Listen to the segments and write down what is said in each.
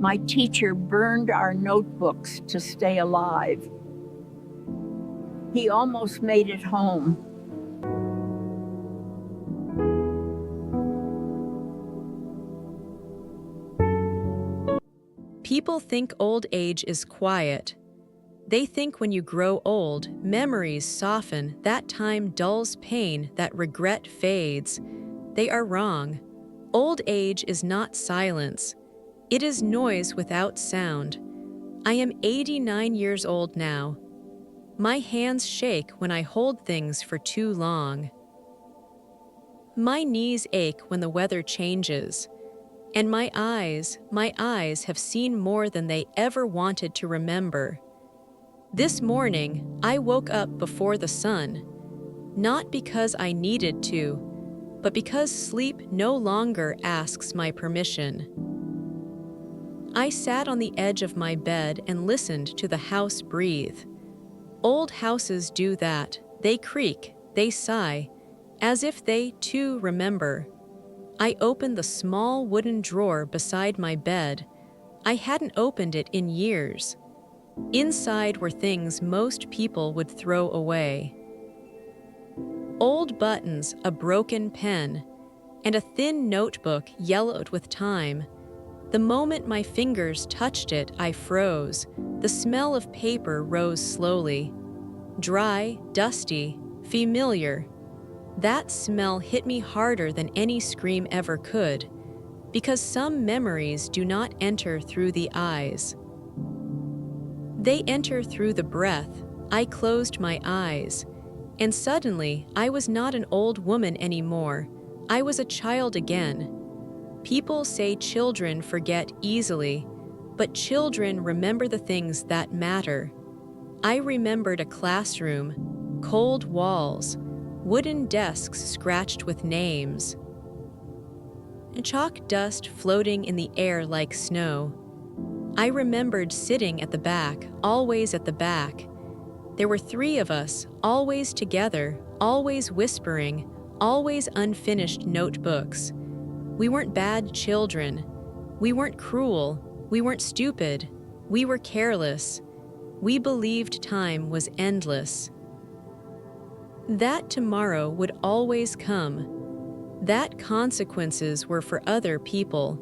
My teacher burned our notebooks to stay alive. He almost made it home. People think old age is quiet. They think when you grow old, memories soften, that time dulls pain, that regret fades. They are wrong. Old age is not silence. It is noise without sound. I am 89 years old now. My hands shake when I hold things for too long. My knees ache when the weather changes. And my eyes have seen more than they ever wanted to remember. This morning, I woke up before the sun, not because I needed to, but because sleep no longer asks my permission. I sat on the edge of my bed and listened to the house breathe. Old houses do that. They creak, they sigh, as if they, too, remember. I opened the small wooden drawer beside my bed. I hadn't opened it in years. Inside were things most people would throw away. Old buttons, a broken pen, and a thin notebook yellowed with time. The moment my fingers touched it, I froze. The smell of paper rose slowly. Dry, dusty, familiar. That smell hit me harder than any scream ever could, because some memories do not enter through the eyes. They enter through the breath. I closed my eyes, and suddenly I was not an old woman anymore. I was a child again. People say children forget easily, but children remember the things that matter. I remembered a classroom, cold walls, wooden desks scratched with names, chalk dust floating in the air like snow. I remembered sitting at the back, always at the back. There were 3 of us, always together, always whispering, always unfinished notebooks. We weren't bad children. We weren't cruel. We weren't stupid. We were careless. We believed time was endless. That tomorrow would always come. That consequences were for other people.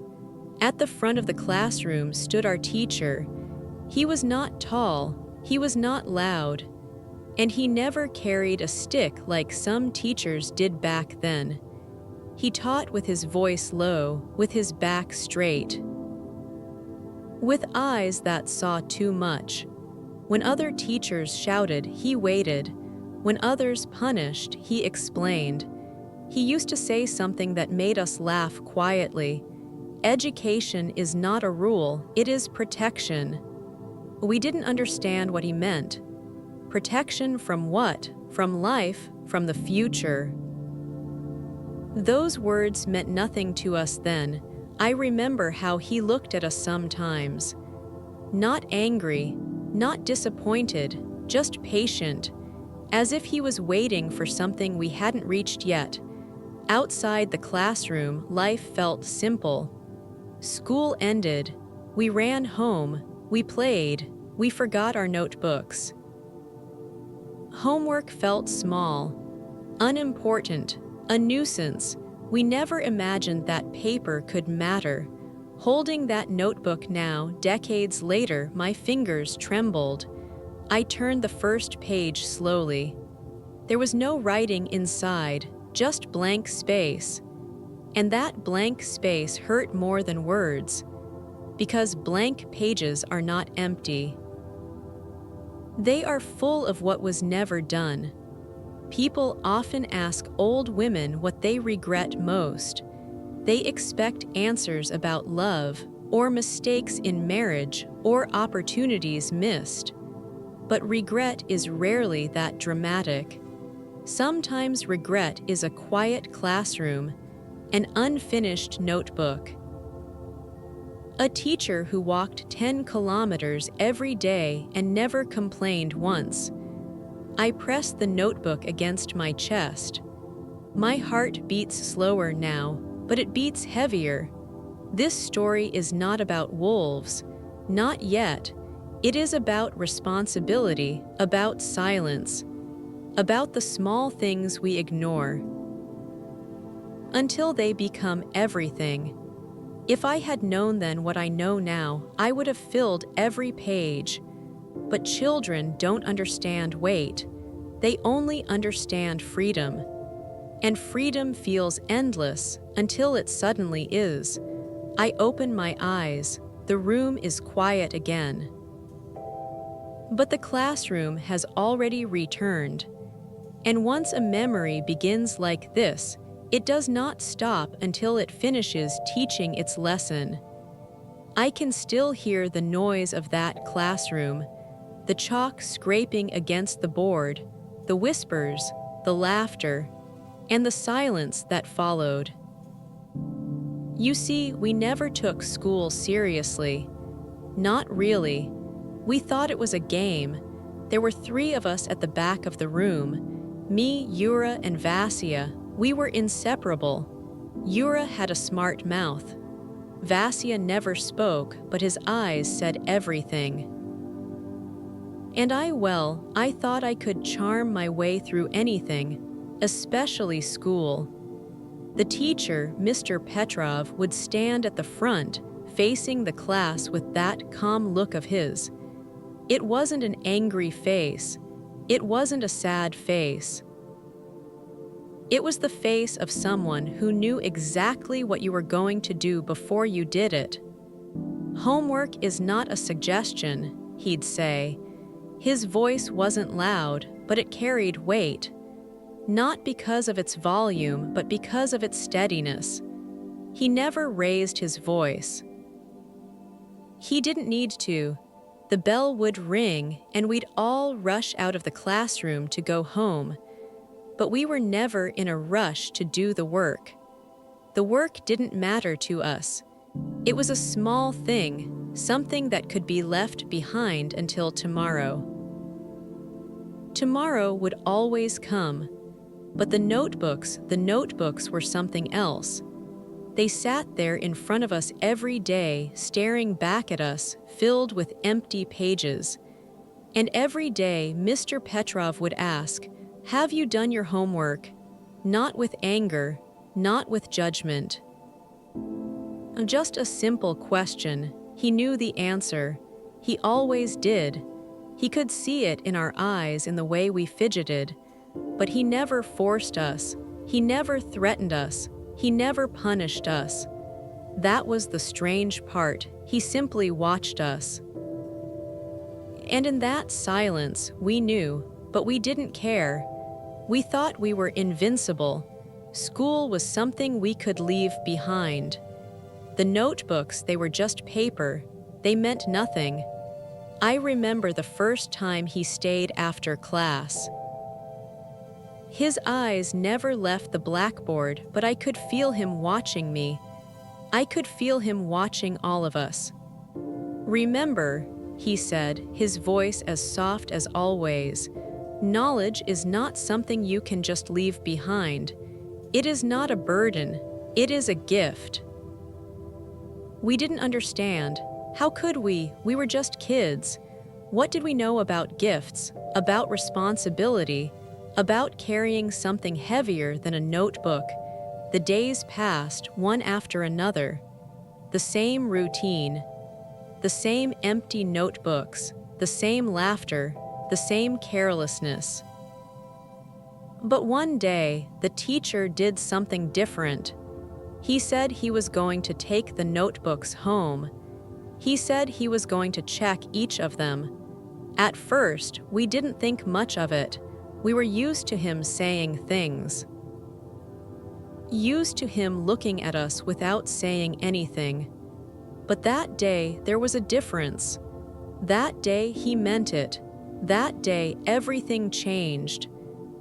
At the front of the classroom stood our teacher. He was not tall, he was not loud, and he never carried a stick like some teachers did back then. He taught with his voice low, with his back straight, with eyes that saw too much. When other teachers shouted, he waited. When others punished, he explained. He used to say something that made us laugh quietly. Education is not a rule, it is protection. We didn't understand what he meant. Protection from what? From life, from the future. Those words meant nothing to us then. I remember how he looked at us sometimes. Not angry, not disappointed, just patient, as if he was waiting for something we hadn't reached yet. Outside the classroom, life felt simple. School ended. We ran home. We played. We forgot our notebooks. Homework felt small, unimportant, a nuisance. We never imagined that paper could matter. Holding that notebook now, decades later, my fingers trembled. I turned the first page slowly. There was no writing inside, just blank space. And that blank space hurt more than words, because blank pages are not empty. They are full of what was never done. People often ask old women what they regret most. They expect answers about love, or mistakes in marriage, or opportunities missed. But regret is rarely that dramatic. Sometimes regret is a quiet classroom, an unfinished notebook. A teacher who walked 10 kilometers every day and never complained once. I pressed the notebook against my chest. My heart beats slower now, but it beats heavier. This story is not about wolves, not yet. It is about responsibility, about silence, about the small things we ignore, until they become everything. If I had known then what I know now, I would have filled every page. But children don't understand weight. They only understand freedom. And freedom feels endless until it suddenly is. I open my eyes. The room is quiet again. But the classroom has already returned. And once a memory begins like this, it does not stop until it finishes teaching its lesson. I can still hear the noise of that classroom, the chalk scraping against the board, the whispers, the laughter, and the silence that followed. You see, we never took school seriously. Not really. We thought it was a game. There were 3 of us at the back of the room, me, Yura, and Vasya. We were inseparable. Yura had a smart mouth. Vasya never spoke, but his eyes said everything. And I thought I could charm my way through anything, especially school. The teacher, Mr. Petrov, would stand at the front, facing the class with that calm look of his. It wasn't an angry face. It wasn't a sad face. It was the face of someone who knew exactly what you were going to do before you did it. Homework is not a suggestion, he'd say. His voice wasn't loud, but it carried weight. Not because of its volume, but because of its steadiness. He never raised his voice. He didn't need to. The bell would ring, and we'd all rush out of the classroom to go home. But we were never in a rush to do the work. The work didn't matter to us. It was a small thing, something that could be left behind until tomorrow. Tomorrow would always come, but the notebooks were something else. They sat there in front of us every day, staring back at us, filled with empty pages. And every day, Mr. Petrov would ask, "Have you done your homework?" Not with anger, not with judgment. Just a simple question. He knew the answer. He always did. He could see it in our eyes in the way we fidgeted. But he never forced us. He never threatened us. He never punished us. That was the strange part. He simply watched us. And in that silence, we knew, but we didn't care. We thought we were invincible. School was something we could leave behind. The notebooks, they were just paper. They meant nothing. I remember the first time he stayed after class. His eyes never left the blackboard, but I could feel him watching me. I could feel him watching all of us. "Remember," he said, his voice as soft as always, "knowledge is not something you can just leave behind. It is not a burden. It is a gift." We didn't understand. How could we? We were just kids. What did we know about gifts, about responsibility, about carrying something heavier than a notebook? The days passed, one after another. The same routine, the same empty notebooks, the same laughter, the same carelessness. But one day, the teacher did something different. He said he was going to take the notebooks home. He said he was going to check each of them. At first, we didn't think much of it. We were used to him saying things. Used to him looking at us without saying anything. But that day, there was a difference. That day, he meant it. That day, everything changed.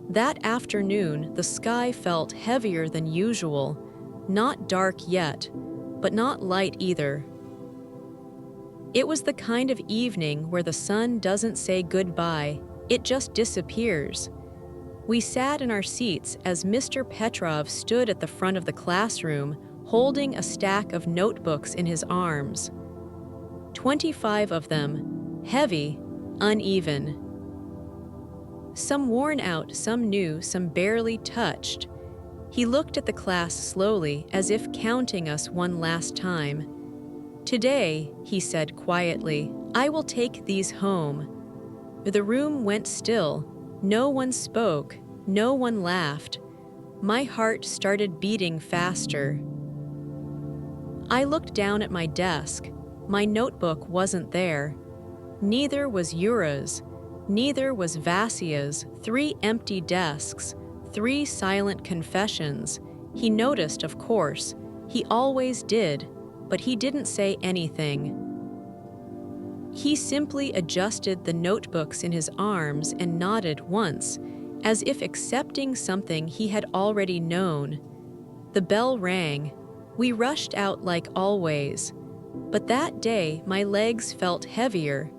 That afternoon, the sky felt heavier than usual. Not dark yet, but not light either. It was the kind of evening where the sun doesn't say goodbye, it just disappears. We sat in our seats as Mr. Petrov stood at the front of the classroom, holding a stack of notebooks in his arms. 25 of them, heavy, uneven. Some worn out, some new, some barely touched. He looked at the class slowly, as if counting us one last time. "Today," he said quietly, "I will take these home." The room went still. No one spoke. No one laughed. My heart started beating faster. I looked down at my desk. My notebook wasn't there. Neither was Yura's. Neither was Vasia's. 3 empty desks. 3 silent confessions. He noticed, of course. He always did, but he didn't say anything. He simply adjusted the notebooks in his arms and nodded once, as if accepting something he had already known. The bell rang. We rushed out like always. But that day, my legs felt heavier.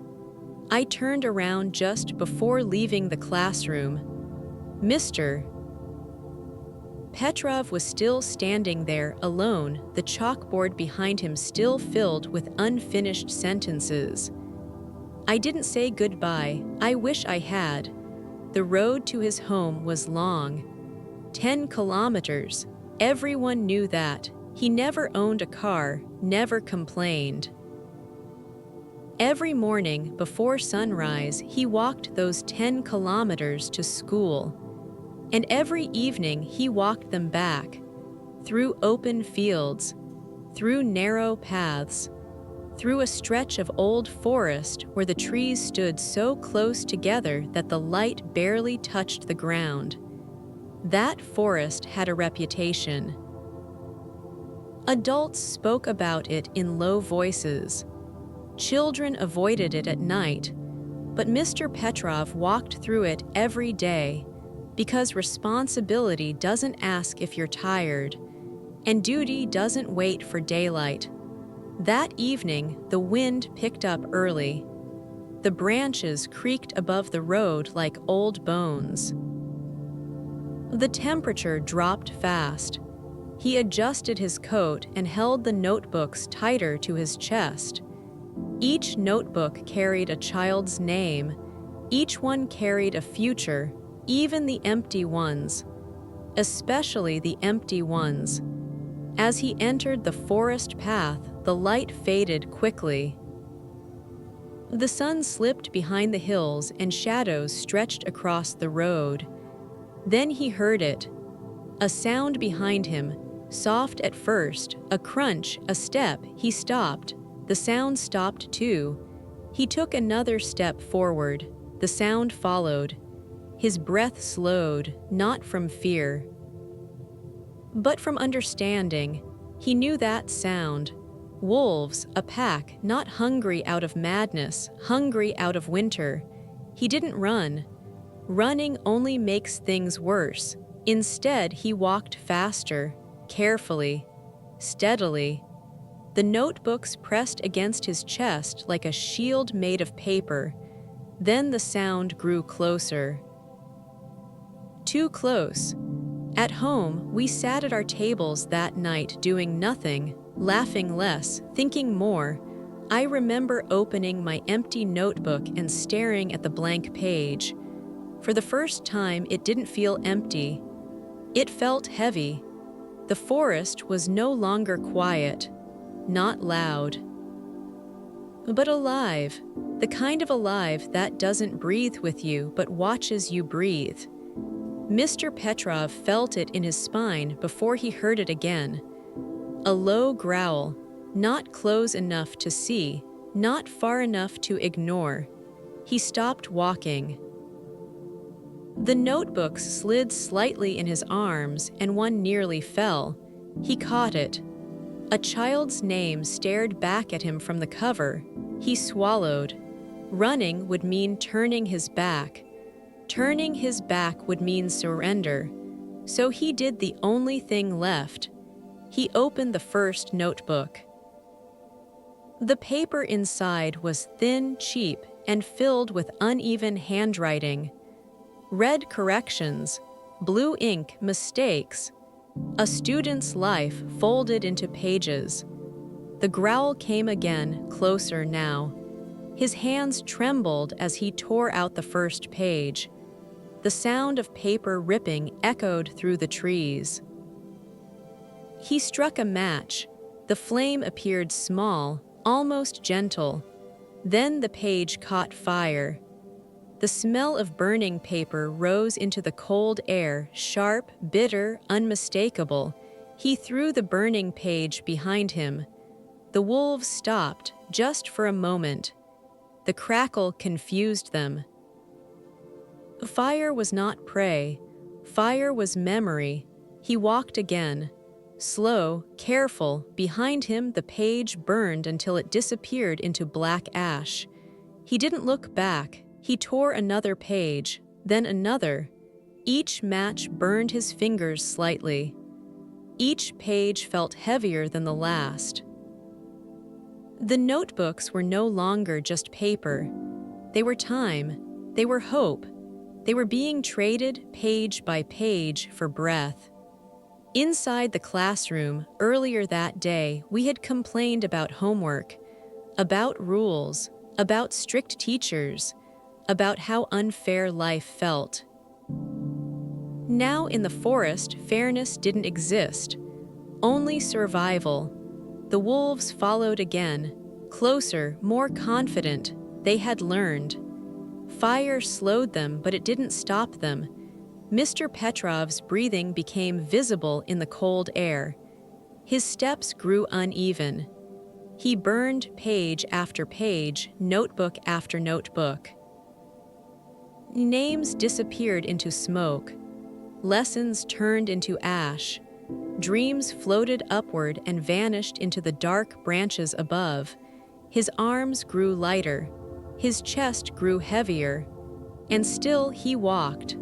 I turned around just before leaving the classroom. Mr. Petrov was still standing there alone, the chalkboard behind him still filled with unfinished sentences. I didn't say goodbye. I wish I had. The road to his home was long. 10 kilometers. Everyone knew that. He never owned a car, never complained. Every morning before sunrise, he walked those 10 kilometers to school. And every evening he walked them back, through open fields, through narrow paths, through a stretch of old forest where the trees stood so close together that the light barely touched the ground. That forest had a reputation. Adults spoke about it in low voices. Children avoided it at night, but Mr. Petrov walked through it every day, because responsibility doesn't ask if you're tired, and duty doesn't wait for daylight. That evening, the wind picked up early. The branches creaked above the road like old bones. The temperature dropped fast. He adjusted his coat and held the notebooks tighter to his chest. Each notebook carried a child's name. Each one carried a future, even the empty ones. Especially the empty ones. As he entered the forest path, the light faded quickly. The sun slipped behind the hills and shadows stretched across the road. Then he heard it. A sound behind him, soft at first, a crunch, a step. He stopped. The sound stopped too. He took another step forward. The sound followed. His breath slowed, not from fear, but from understanding. He knew that sound. Wolves, a pack, not hungry out of madness, hungry out of winter. He didn't run. Running only makes things worse. Instead, he walked faster, carefully, steadily. The notebooks pressed against his chest like a shield made of paper. Then the sound grew closer. Too close. At home, we sat at our tables that night doing nothing, laughing less, thinking more. I remember opening my empty notebook and staring at the blank page. For the first time, it didn't feel empty. It felt heavy. The forest was no longer quiet, not loud, but alive. The kind of alive that doesn't breathe with you but watches you breathe. Mr. Petrov felt it in his spine before he heard it again. A low growl, not close enough to see, not far enough to ignore. He stopped walking. The notebooks slid slightly in his arms, and one nearly fell. He caught it. A child's name stared back at him from the cover. He swallowed. Running would mean turning his back. Turning his back would mean surrender. So he did the only thing left. He opened the first notebook. The paper inside was thin, cheap, and filled with uneven handwriting. Red corrections, blue ink mistakes, A student's life folded into pages. The growl came again, closer now. His hands trembled as he tore out the first page. The sound of paper ripping echoed through the trees. He struck a match. The flame appeared small, almost gentle. Then the page caught fire. The smell of burning paper rose into the cold air, sharp, bitter, unmistakable. He threw the burning page behind him. The wolves stopped, just for a moment. The crackle confused them. Fire was not prey. Fire was memory. He walked again. Slow, careful, behind him the page burned until it disappeared into black ash. He didn't look back. He tore another page, then another. Each match burned his fingers slightly. Each page felt heavier than the last. The notebooks were no longer just paper. They were time. They were hope. They were being traded page by page for breath. Inside the classroom, earlier that day, we had complained about homework, about rules, about strict teachers, about how unfair life felt. Now in the forest, fairness didn't exist, only survival. The wolves followed again, closer, more confident. They had learned. Fire slowed them, but it didn't stop them. Mr. Petrov's breathing became visible in the cold air. His steps grew uneven. He burned page after page, notebook after notebook. Names disappeared into smoke. Lessons turned into ash. Dreams floated upward and vanished into the dark branches above. His arms grew lighter. His chest grew heavier. And still he walked.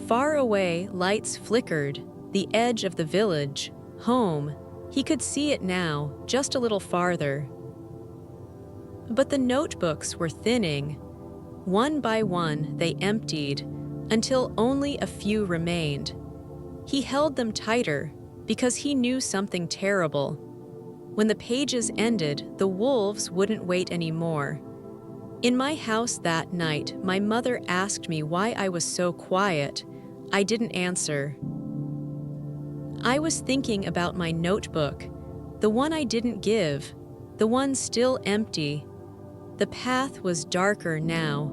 Far away, lights flickered. The edge of the village. Home. He could see it now, just a little farther. But the notebooks were thinning. One by one, they emptied, until only a few remained. He held them tighter, because he knew something terrible. When the pages ended, the wolves wouldn't wait anymore. In my house that night, my mother asked me why I was so quiet. I didn't answer. I was thinking about my notebook, the one I didn't give, the one still empty. The path was darker now.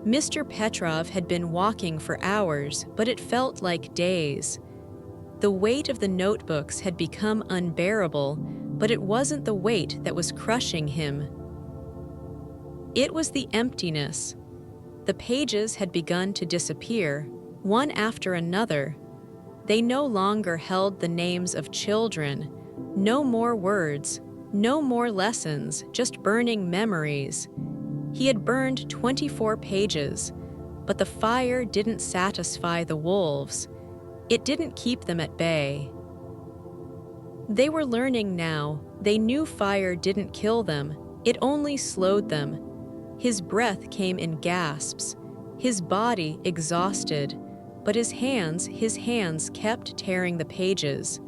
Mr. Petrov had been walking for hours, but it felt like days. The weight of the notebooks had become unbearable, but it wasn't the weight that was crushing him. It was the emptiness. The pages had begun to disappear, one after another. They no longer held the names of children, no more words, no more lessons, just burning memories. He had burned 24 pages, but the fire didn't satisfy the wolves. It didn't keep them at bay. They were learning now. They knew fire didn't kill them. It only slowed them. His breath came in gasps, his body exhausted, but his hands kept tearing the pages.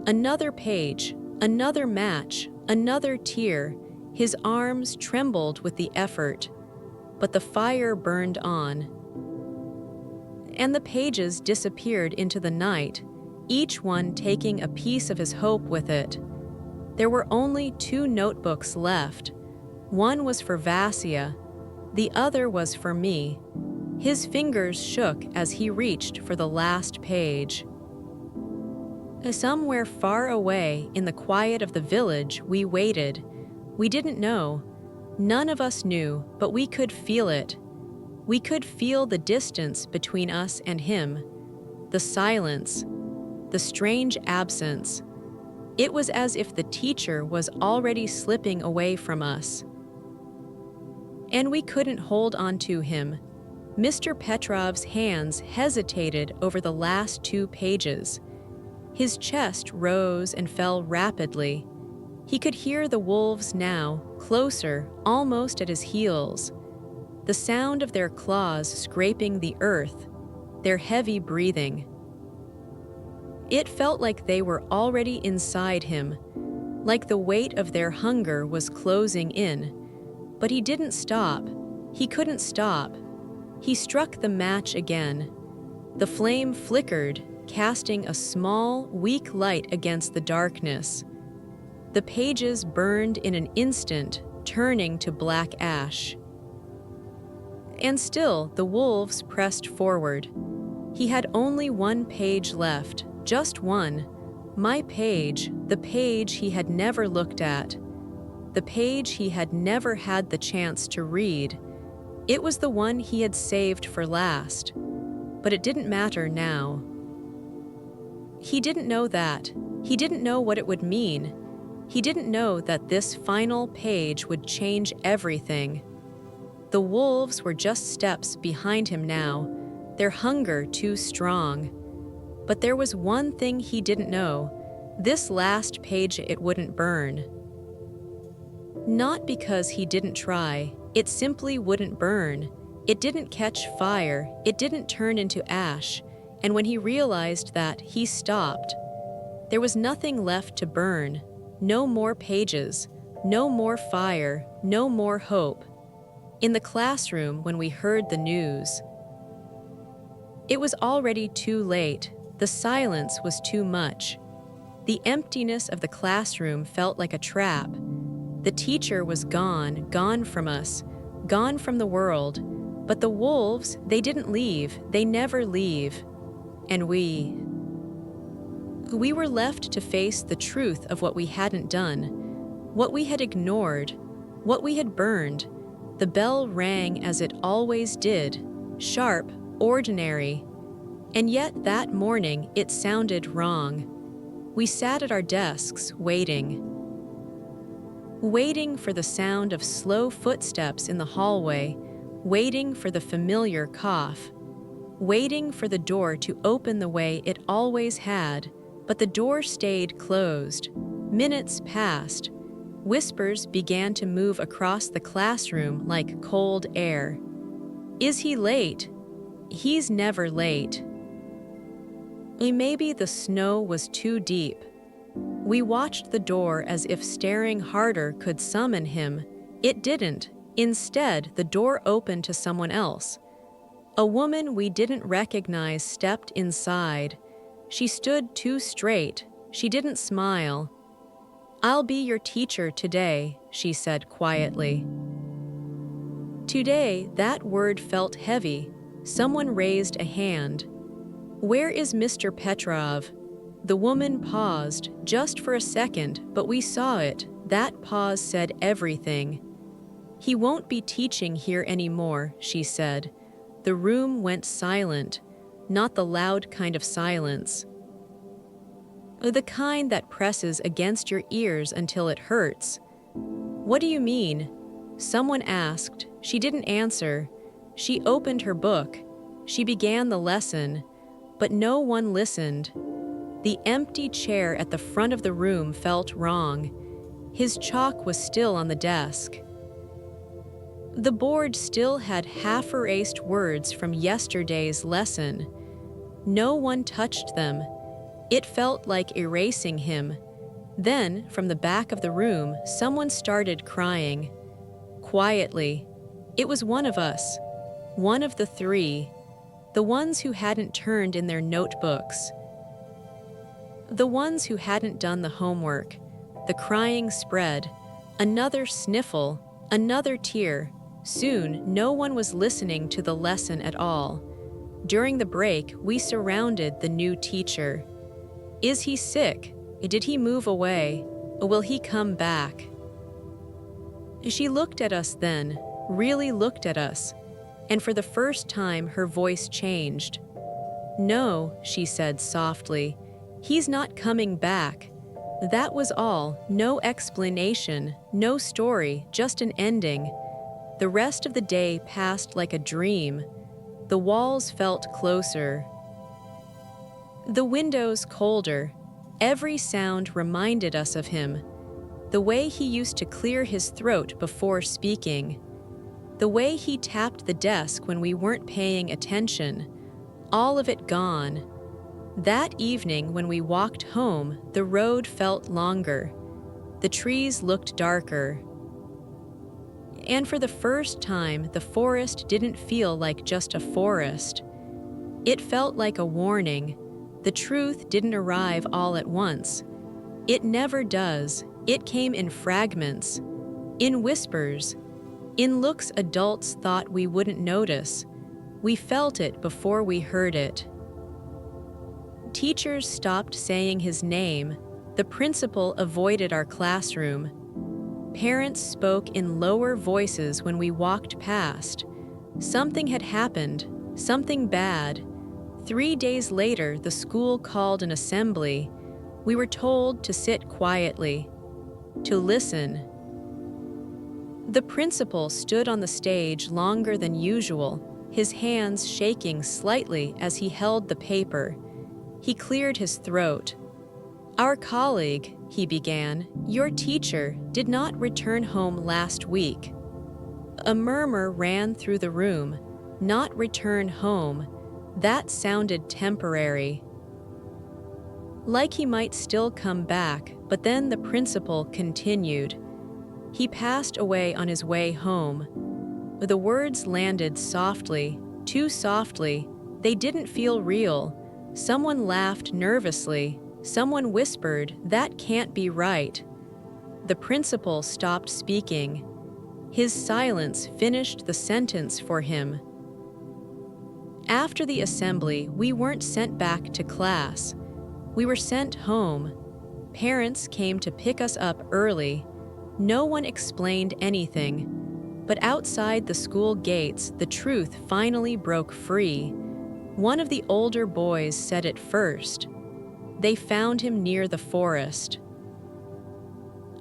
Another page, another match, another tear. His arms trembled with the effort, but the fire burned on. And the pages disappeared into the night, each one taking a piece of his hope with it. There were only 2 notebooks left. One was for Vasya, the other was for me. His fingers shook as he reached for the last page. Somewhere far away in the quiet of the village, we waited. We didn't know. None of us knew, but we could feel it. We could feel the distance between us and him, the silence, the strange absence. It was as if the teacher was already slipping away from us. And we couldn't hold on to him. Mr. Petrov's hands hesitated over the last 2 pages. His chest rose and fell rapidly. He could hear the wolves now, closer, almost at his heels. The sound of their claws scraping the earth, their heavy breathing. It felt like they were already inside him, like the weight of their hunger was closing in. But he didn't stop. He couldn't stop. He struck the match again. The flame flickered, casting a small, weak light against the darkness. The pages burned in an instant, turning to black ash. And still, the wolves pressed forward. He had only one page left, just one. My page, the page he had never looked at. The page he had never had the chance to read. It was the one he had saved for last. But it didn't matter now. He didn't know that. He didn't know what it would mean. He didn't know that this final page would change everything. The wolves were just steps behind him now, their hunger too strong. But there was one thing he didn't know. This last page, it wouldn't burn. Not because he didn't try, it simply wouldn't burn. It didn't catch fire, it didn't turn into ash, and when he realized that, he stopped. There was nothing left to burn, no more pages, no more fire, no more hope. In the classroom when we heard the news, it was already too late. The silence was too much. The emptiness of the classroom felt like a trap. The teacher was gone, gone from us, gone from the world. But the wolves, they didn't leave. They never leave. And we were left to face the truth of what we hadn't done, what we had ignored, what we had burned. The bell rang as it always did, sharp, ordinary. And yet that morning it sounded wrong. We sat at our desks, waiting for the sound of slow footsteps in the hallway, waiting for the familiar cough, waiting for the door to open the way it always had, but the door stayed closed. Minutes passed. Whispers began to move across the classroom like cold air. Is he late? He's never late. Maybe the snow was too deep. We watched the door as if staring harder could summon him. It didn't. Instead, the door opened to someone else. A woman we didn't recognize stepped inside. She stood too straight. She didn't smile. "I'll be your teacher today," she said quietly. Today, that word felt heavy. Someone raised a hand. "Where is Mr. Petrov?" The woman paused, just for a second, but we saw it. That pause said everything. "He won't be teaching here anymore," she said. The room went silent, not the loud kind of silence. The kind that presses against your ears until it hurts. "What do you mean?" Someone asked. She didn't answer. She opened her book. She began the lesson, but no one listened. The empty chair at the front of the room felt wrong. His chalk was still on the desk. The board still had half-erased words from yesterday's lesson. No one touched them. It felt like erasing him. Then, from the back of the room, someone started crying. Quietly. It was one of us. One of the three. The ones who hadn't turned in their notebooks. The ones who hadn't done the homework. The crying spread. Another sniffle. Another tear. Soon, no one was listening to the lesson at all. During the break, we surrounded the new teacher. Is he sick? Did he move away? Will he come back? She looked at us then, really looked at us, and for the first time her voice changed. No, she said softly, he's not coming back. That was all, no explanation, no story, just an ending. The rest of the day passed like a dream. The walls felt closer. The windows colder. Every sound reminded us of him. The way he used to clear his throat before speaking. The way he tapped the desk when we weren't paying attention. All of it gone. That evening, when we walked home, the road felt longer. The trees looked darker. And for the first time, the forest didn't feel like just a forest. It felt like a warning. The truth didn't arrive all at once. It never does. It came in fragments, in whispers, in looks adults thought we wouldn't notice. We felt it before we heard it. Teachers stopped saying his name. The principal avoided our classroom. Parents spoke in lower voices when we walked past. Something had happened, something bad. 3 days later, the school called an assembly. We were told to sit quietly, to listen. The principal stood on the stage longer than usual, his hands shaking slightly as he held the paper. He cleared his throat. "Our colleague," he began, "your teacher, did not return home last week." A murmur ran through the room. Not return home. That sounded temporary. Like he might still come back, but then the principal continued. He passed away on his way home. The words landed softly, too softly. They didn't feel real. Someone laughed nervously. Someone whispered, "That can't be right." The principal stopped speaking. His silence finished the sentence for him. After the assembly, we weren't sent back to class. We were sent home. Parents came to pick us up early. No one explained anything. But outside the school gates, the truth finally broke free. One of the older boys said it first. They found him near the forest.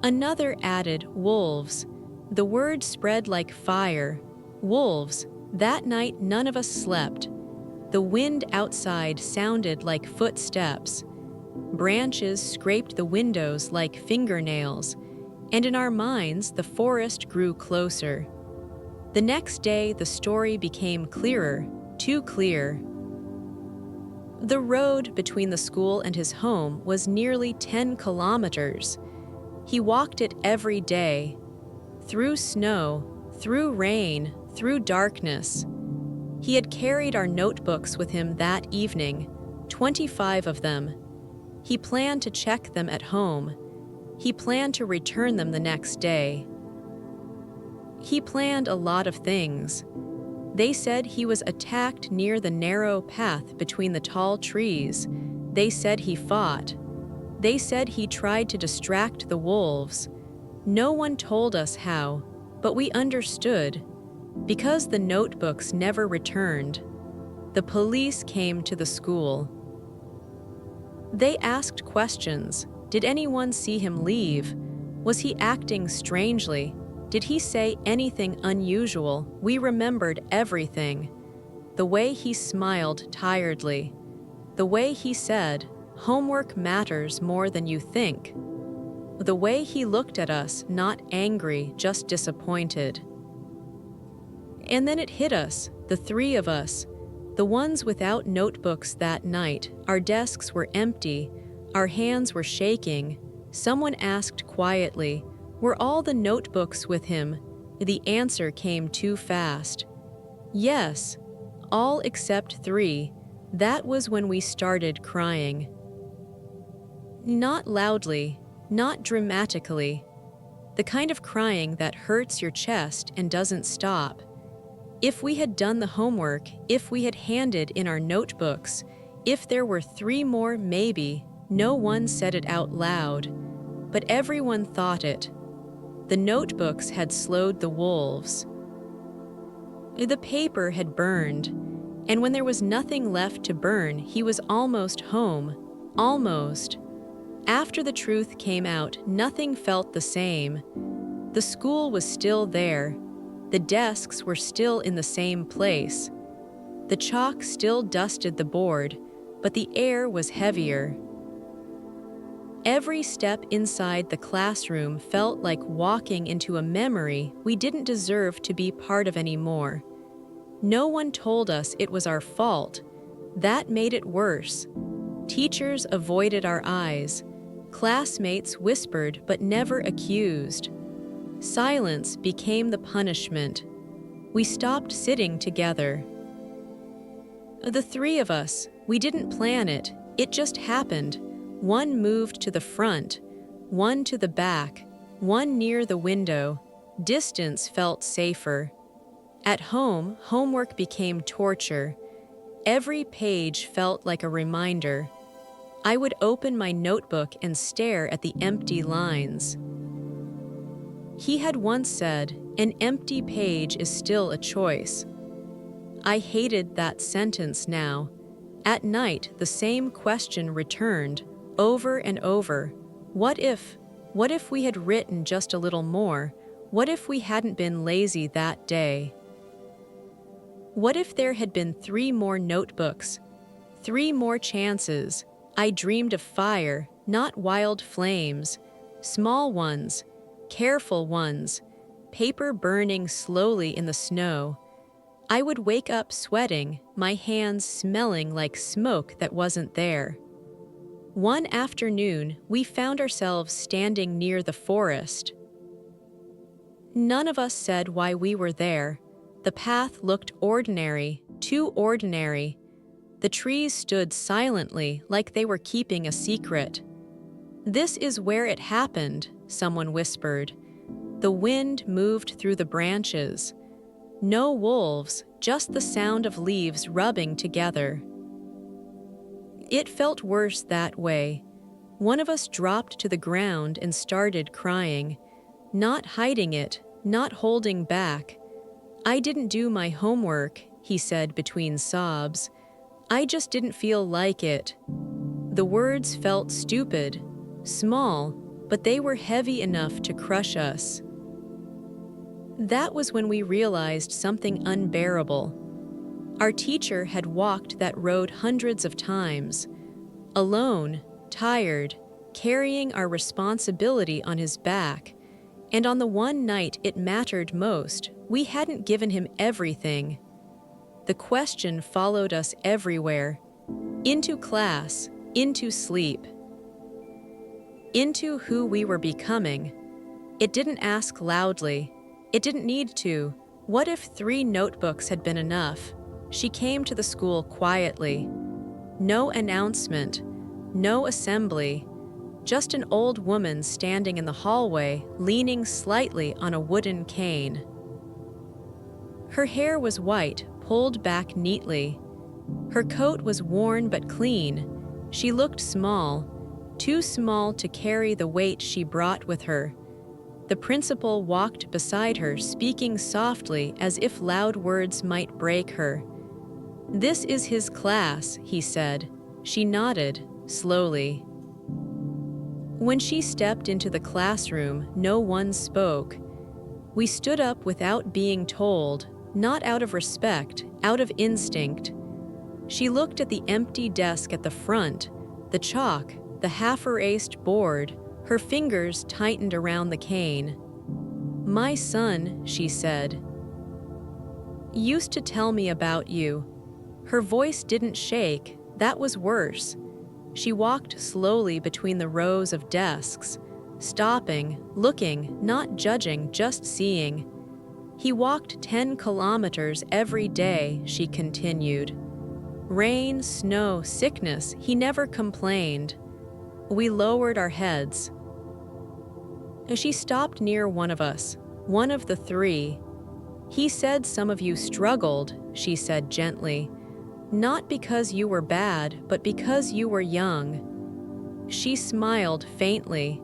Another added, "Wolves." The word spread like fire. Wolves. That night, none of us slept. The wind outside sounded like footsteps. Branches scraped the windows like fingernails, and in our minds, the forest grew closer. The next day, the story became clearer, too clear. The road between the school and his home was nearly 10 kilometers. He walked it every day, through snow, through rain, through darkness. He had carried our notebooks with him that evening, 25 of them. He planned to check them at home. He planned to return them the next day. He planned a lot of things. They said he was attacked near the narrow path between the tall trees. They said he fought. They said he tried to distract the wolves. No one told us how, but we understood. Because the notebooks never returned, the police came to the school. They asked questions. Did anyone see him leave? Was he acting strangely? Did he say anything unusual? We remembered everything. The way he smiled tiredly. The way he said, "Homework matters more than you think." The way he looked at us, not angry, just disappointed. And then it hit us, the three of us, the ones without notebooks that night. Our desks were empty. Our hands were shaking. Someone asked quietly, "Were all the notebooks with him?" The answer came too fast. Yes, all except 3. That was when we started crying. Not loudly, not dramatically. The kind of crying that hurts your chest and doesn't stop. If we had done the homework, if we had handed in our notebooks, if there were 3 more, maybe, no one said it out loud. But everyone thought it. The notebooks had slowed the wolves. The paper had burned, and when there was nothing left to burn, he was almost home. Almost. After the truth came out, nothing felt the same. The school was still there. The desks were still in the same place. The chalk still dusted the board, but the air was heavier. Every step inside the classroom felt like walking into a memory we didn't deserve to be part of anymore. No one told us it was our fault. That made it worse. Teachers avoided our eyes. Classmates whispered but never accused. Silence became the punishment. We stopped sitting together. The three of us, we didn't plan it. It just happened. One moved to the front, one to the back, one near the window. Distance felt safer. At home, homework became torture. Every page felt like a reminder. I would open my notebook and stare at the empty lines. He had once said, "An empty page is still a choice." I hated that sentence now. At night, the same question returned, over and over. What if we had written just a little more? What if we hadn't been lazy that day? What if there had been 3 more notebooks? 3 more chances. I dreamed of fire, not wild flames. Small ones, careful ones, paper burning slowly in the snow. I would wake up sweating, my hands smelling like smoke that wasn't there. One afternoon, we found ourselves standing near the forest. None of us said why we were there. The path looked ordinary, too ordinary. The trees stood silently like they were keeping a secret. "This is where it happened," someone whispered. The wind moved through the branches. No wolves, just the sound of leaves rubbing together. It felt worse that way. One of us dropped to the ground and started crying. Not hiding it, not holding back. "I didn't do my homework," he said between sobs. "I just didn't feel like it." The words felt stupid, small, but they were heavy enough to crush us. That was when we realized something unbearable. Our teacher had walked that road hundreds of times, alone, tired, carrying our responsibility on his back. And on the one night it mattered most, we hadn't given him everything. The question followed us everywhere, into class, into sleep, into who we were becoming. It didn't ask loudly. It didn't need to. What if 3 notebooks had been enough? She came to the school quietly. No announcement, no assembly. Just an old woman standing in the hallway, leaning slightly on a wooden cane. Her hair was white, pulled back neatly. Her coat was worn but clean. She looked small, too small to carry the weight she brought with her. The principal walked beside her, speaking softly as if loud words might break her. "This is his class," he said. She nodded, slowly. When she stepped into the classroom, no one spoke. We stood up without being told, not out of respect, out of instinct. She looked at the empty desk at the front, the chalk, the half-erased board. Her fingers tightened around the cane. "My son," she said, "used to tell me about you." Her voice didn't shake. That was worse. She walked slowly between the rows of desks, stopping, looking, not judging, just seeing. "He walked 10 kilometers every day," she continued. "Rain, snow, sickness, he never complained." We lowered our heads. She stopped near one of us, one of the 3. "He said some of you struggled," she said gently. "Not because you were bad, but because you were young." She smiled faintly,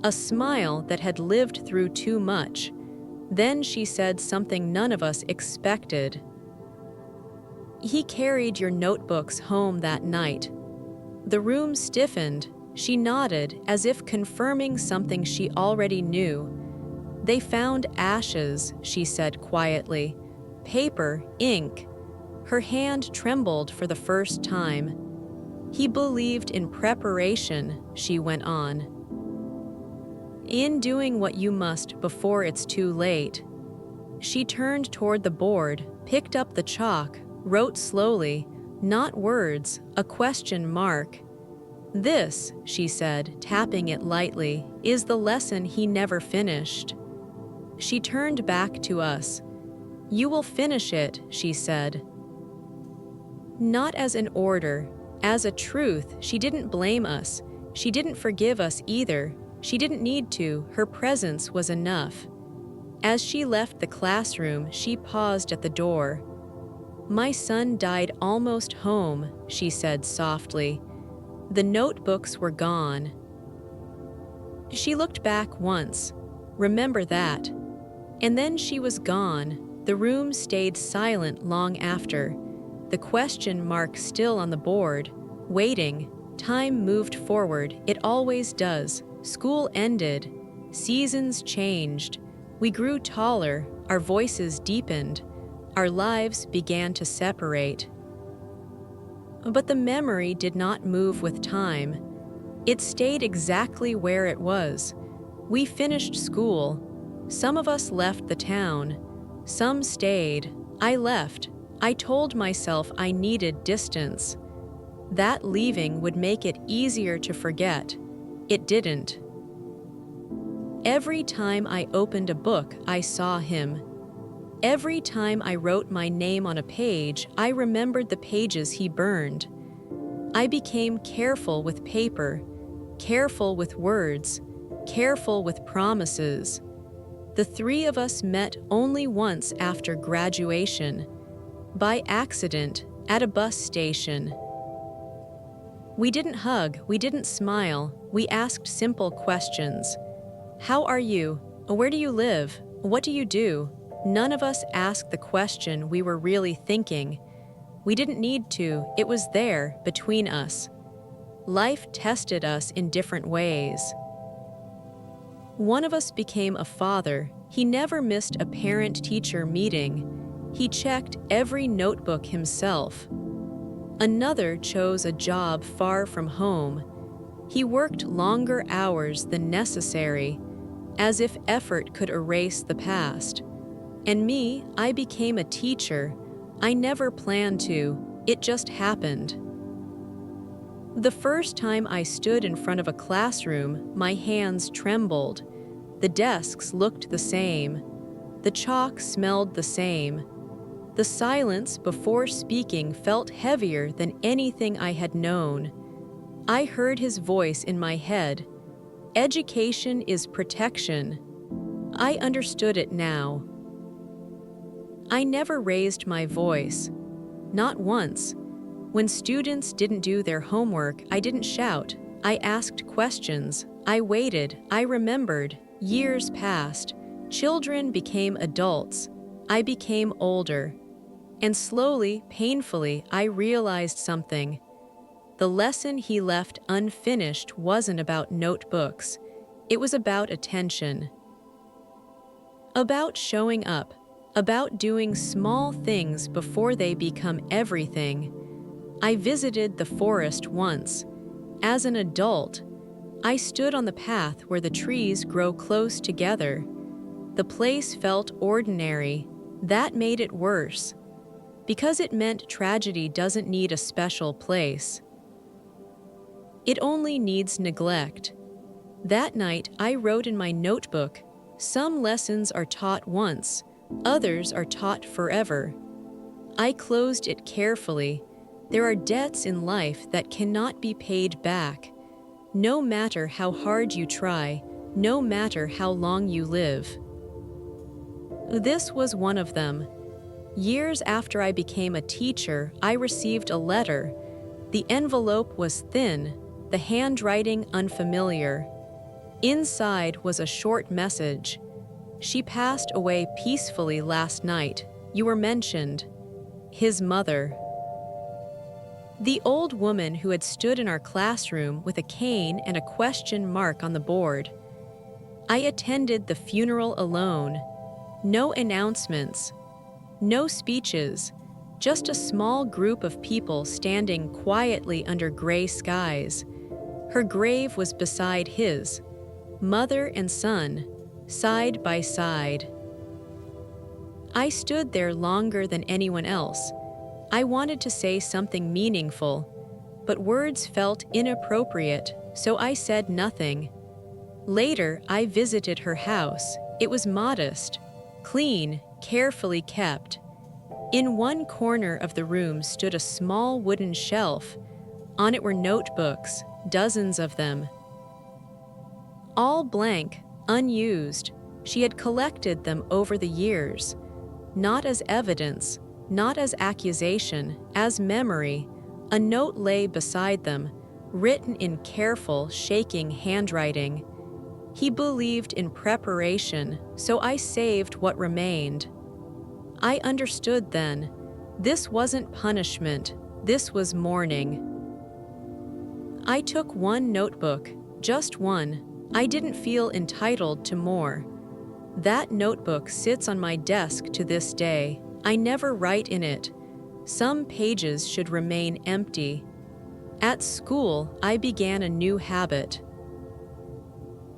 a smile that had lived through too much. Then she said something none of us expected. "He carried your notebooks home that night." The room stiffened. She nodded, as if confirming something she already knew. "They found ashes," she said quietly. "Paper, ink." Her hand trembled for the first time. "He believed in preparation," she went on. "In doing what you must before it's too late." She turned toward the board, picked up the chalk, wrote slowly, not words, a question mark. "This," she said, tapping it lightly, "is the lesson he never finished." She turned back to us. "You will finish it," she said. Not as an order, as a truth. She didn't blame us. She didn't forgive us either. She didn't need to. Her presence was enough. As she left the classroom, she paused at the door. "My son died almost home," she said softly. The notebooks were gone. She looked back once. Remember that. And then she was gone. The room stayed silent long after. The question mark still on the board, waiting. Time moved forward. It always does. School ended. Seasons changed. We grew taller. Our voices deepened. Our lives began to separate. But the memory did not move with time. It stayed exactly where it was. We finished school. Some of us left the town. Some stayed. I left. I told myself I needed distance. That leaving would make it easier to forget. It didn't. Every time I opened a book, I saw him. Every time I wrote my name on a page, I remembered the pages he burned. I became careful with paper, careful with words, careful with promises. The three of us met only once after graduation, by accident, at a bus station. We didn't hug, we didn't smile, we asked simple questions. How are you? Where do you live? What do you do? None of us asked the question we were really thinking. We didn't need to, it was there, between us. Life tested us in different ways. One of us became a father. He never missed a parent-teacher meeting. He checked every notebook himself. Another chose a job far from home. He worked longer hours than necessary, as if effort could erase the past. And me, I became a teacher. I never planned to. It just happened. The first time I stood in front of a classroom, my hands trembled. The desks looked the same. The chalk smelled the same. The silence before speaking felt heavier than anything I had known. I heard his voice in my head. Education is protection. I understood it now. I never raised my voice. Not once. When students didn't do their homework, I didn't shout. I asked questions. I waited. I remembered. Years passed. Children became adults. I became older. And slowly, painfully, I realized something. The lesson he left unfinished wasn't about notebooks. It was about attention. About showing up. About doing small things before they become everything. I visited the forest once. As an adult, I stood on the path where the trees grow close together. The place felt ordinary. That made it worse. Because it meant tragedy doesn't need a special place. It only needs neglect. That night, I wrote in my notebook, "Some lessons are taught once, others are taught forever." I closed it carefully. There are debts in life that cannot be paid back. No matter how hard you try, no matter how long you live. This was one of them. Years after I became a teacher, I received a letter. The envelope was thin, the handwriting unfamiliar. Inside was a short message. "She passed away peacefully last night. You were mentioned." His mother. The old woman who had stood in our classroom with a cane and a question mark on the board. I attended the funeral alone. No announcements. No speeches. Just a small group of people standing quietly under gray skies. Her grave was beside his. Mother and son, side by side. I stood there longer than anyone else. I wanted to say something meaningful, but words felt inappropriate, so I said nothing. Later, I visited her house. It was modest, clean, carefully kept. In one corner of the room stood a small wooden shelf. On it were notebooks, dozens of them. All blank, unused. She had collected them over the years. Not as evidence, not as accusation, as memory. A note lay beside them, written in careful, shaking handwriting. He believed in preparation, so I saved what remained. I understood then. This wasn't punishment, this was mourning. I took one notebook, just one. I didn't feel entitled to more. That notebook sits on my desk to this day. I never write in it. Some pages should remain empty. At school, I began a new habit.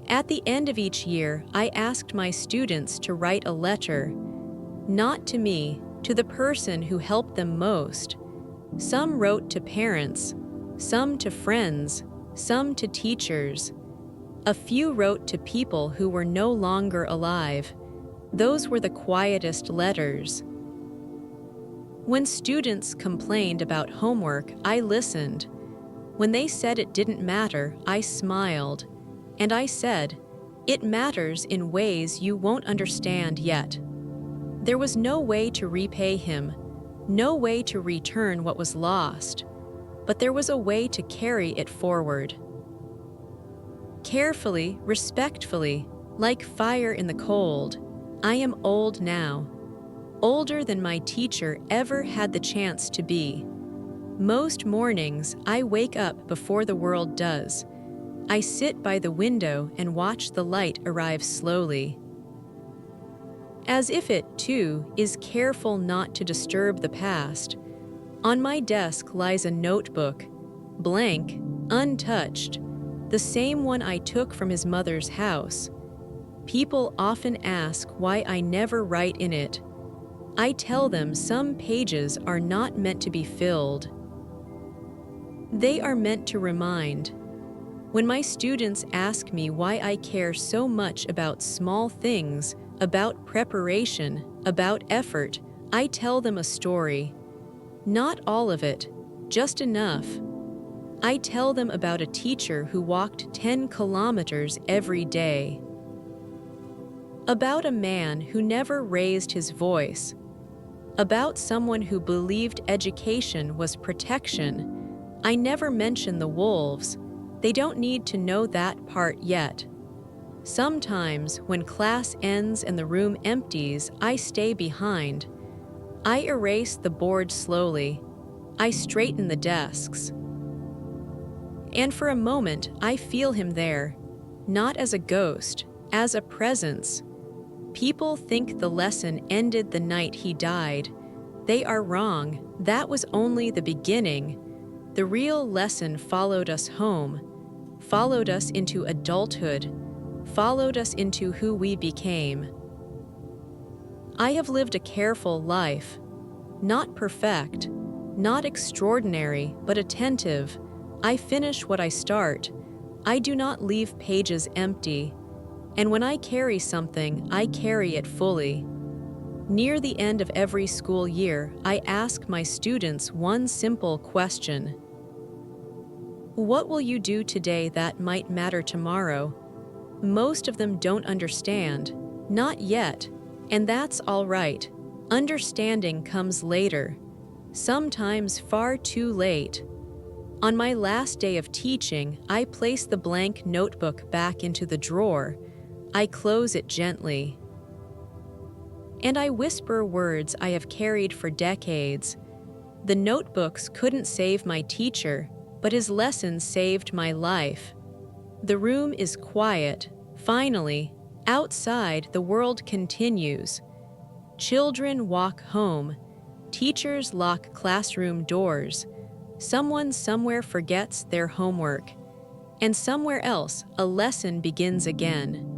At the end of each year, I asked my students to write a letter. Not to me, to the person who helped them most. Some wrote to parents, some to friends, some to teachers. A few wrote to people who were no longer alive. Those were the quietest letters. When students complained about homework, I listened. When they said it didn't matter, I smiled. And I said, "It matters in ways you won't understand yet." There was no way to repay him, no way to return what was lost, but there was a way to carry it forward. Carefully, respectfully, like fire in the cold, I am old now, older than my teacher ever had the chance to be. Most mornings, I wake up before the world does. I sit by the window and watch the light arrive slowly. As if it, too, is careful not to disturb the past, on my desk lies a notebook, blank, untouched, the same one I took from his mother's house. People often ask why I never write in it. I tell them some pages are not meant to be filled. They are meant to remind. When my students ask me why I care so much about small things, about preparation, about effort, I tell them a story. Not all of it, just enough. I tell them about a teacher who walked 10 kilometers every day. About a man who never raised his voice. About someone who believed education was protection. I never mention the wolves. They don't need to know that part yet. Sometimes, when class ends and the room empties, I stay behind. I erase the board slowly. I straighten the desks. And for a moment, I feel him there, not as a ghost, as a presence. People think the lesson ended the night he died. They are wrong. That was only the beginning. The real lesson followed us home, followed us into adulthood, followed us into who we became. I have lived a careful life, not perfect, not extraordinary, but attentive. I finish what I start. I do not leave pages empty. And when I carry something, I carry it fully. Near the end of every school year, I ask my students one simple question. What will you do today that might matter tomorrow? Most of them don't understand. Not yet. And that's all right. Understanding comes later. Sometimes far too late. On my last day of teaching, I place the blank notebook back into the drawer. I close it gently. And I whisper words I have carried for decades. The notebooks couldn't save my teacher, but his lessons saved my life. The room is quiet. Finally, outside, the world continues. Children walk home. Teachers lock classroom doors. Someone somewhere forgets their homework. And somewhere else, a lesson begins again.